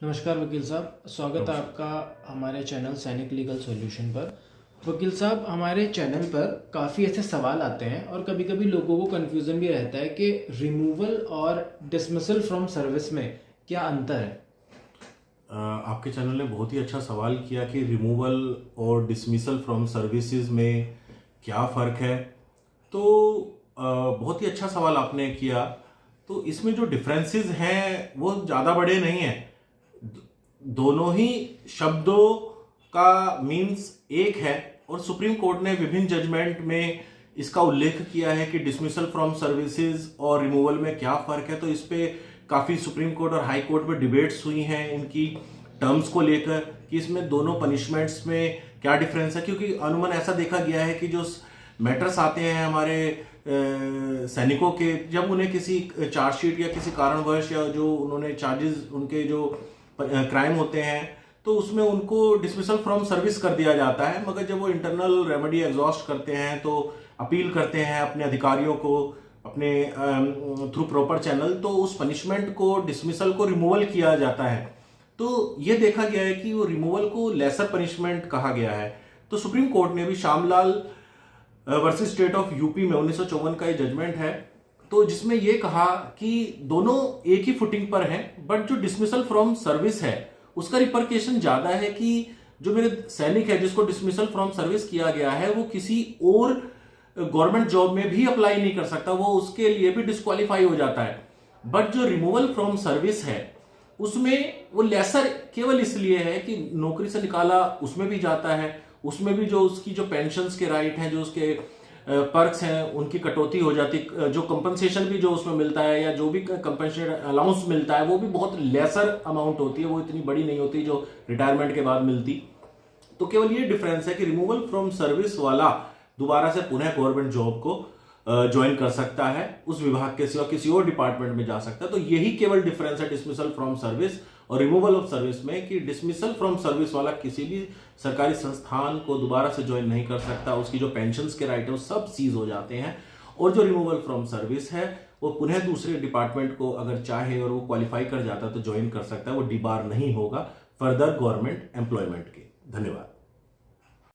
नमस्कार वकील साहब, स्वागत है आपका हमारे चैनल सैनिक लीगल सॉल्यूशन पर। वकील साहब, हमारे चैनल पर काफ़ी ऐसे सवाल आते हैं और कभी कभी लोगों को कन्फ्यूज़न भी रहता है कि रिमूवल और डिसमिसल फ्रॉम सर्विस में क्या अंतर है। आपके चैनल ने बहुत ही अच्छा सवाल किया कि रिमूवल और डिसमिसल फ्रॉम सर्विसेज में क्या फ़र्क है। तो बहुत ही अच्छा सवाल आपने किया। तो इसमें जो डिफरेंसेस हैं वो ज़्यादा बड़े नहीं हैं। दोनों ही शब्दों का मीन्स एक है और सुप्रीम कोर्ट ने विभिन्न जजमेंट में इसका उल्लेख किया है कि डिसमिसल फ्रॉम सर्विसेज और रिमूवल में क्या फ़र्क है। तो इस पे काफ़ी सुप्रीम कोर्ट और हाई कोर्ट में डिबेट्स हुई हैं इनकी टर्म्स को लेकर कि इसमें दोनों पनिशमेंट्स में क्या डिफरेंस है, क्योंकि अनुमान ऐसा देखा गया है कि जो मैटर्स आते हैं हमारे सैनिकों के, जब उन्हें किसी चार्जशीट या किसी कारणवश या जो उन्होंने चार्जेस उनके जो क्राइम होते हैं तो उसमें उनको डिसमिसल फ्रॉम सर्विस कर दिया जाता है, मगर जब वो इंटरनल रेमेडी एग्जॉस्ट करते हैं तो अपील करते हैं अपने अधिकारियों को अपने थ्रू प्रॉपर चैनल, तो उस पनिशमेंट को डिसमिसल को रिमूवल किया जाता है। तो ये देखा गया है कि वो रिमूवल को लेसर पनिशमेंट कहा गया है। तो सुप्रीम कोर्ट ने भी Shyamlal versus state of UP में 1954 का ये जजमेंट है, तो जिसमें ये कहा कि दोनों एक ही फुटिंग पर हैं, बट जो डिसमिसल फ्रॉम सर्विस है उसका रिपरकेशन ज्यादा है कि जो मेरे सैनिक है जिसको डिसमिसल फ्रॉम सर्विस किया गया है वो किसी और गवर्नमेंट जॉब में भी अप्लाई नहीं कर सकता, वो उसके लिए भी डिस्क्वालीफाई हो जाता है। बट जो रिमूवल फ्रॉम सर्विस है उसमें वो लेसर केवल इसलिए है कि नौकरी से निकाला उसमें भी जाता है, उसमें भी जो उसकी जो पेंशन्स के राइट हैं, जो उसके पर्क्स हैं, उनकी कटौती हो जाती, जो कंपनसेशन भी जो उसमें मिलता है या जो भी कंपनसेशन अलाउंस मिलता है वो भी बहुत लेसर अमाउंट होती है, वो इतनी बड़ी नहीं होती जो रिटायरमेंट के बाद मिलती। तो केवल ये डिफरेंस है कि रिमूवल फ्रॉम सर्विस वाला दोबारा से पुनः गवर्नमेंट जॉब को ज्वाइन कर सकता है, उस विभाग के सिवा किसी और डिपार्टमेंट में जा सकता है। तो यही केवल डिफरेंस है डिसमिसल फ्रॉम सर्विस और रिमूवल ऑफ सर्विस में, कि डिसमिसल फ्रॉम सर्विस वाला किसी भी सरकारी संस्थान को दोबारा से ज्वाइन नहीं कर सकता, उसकी जो पेंशन्स के राइट है वो सब सीज हो जाते हैं। और जो रिमूवल फ्रॉम सर्विस है वो पुनः दूसरे डिपार्टमेंट को अगर चाहे और वो क्वालिफाई कर जाता है तो ज्वाइन कर सकता है, वो डिबार नहीं होगा फर्दर गवर्नमेंट एम्प्लॉयमेंट के। धन्यवाद।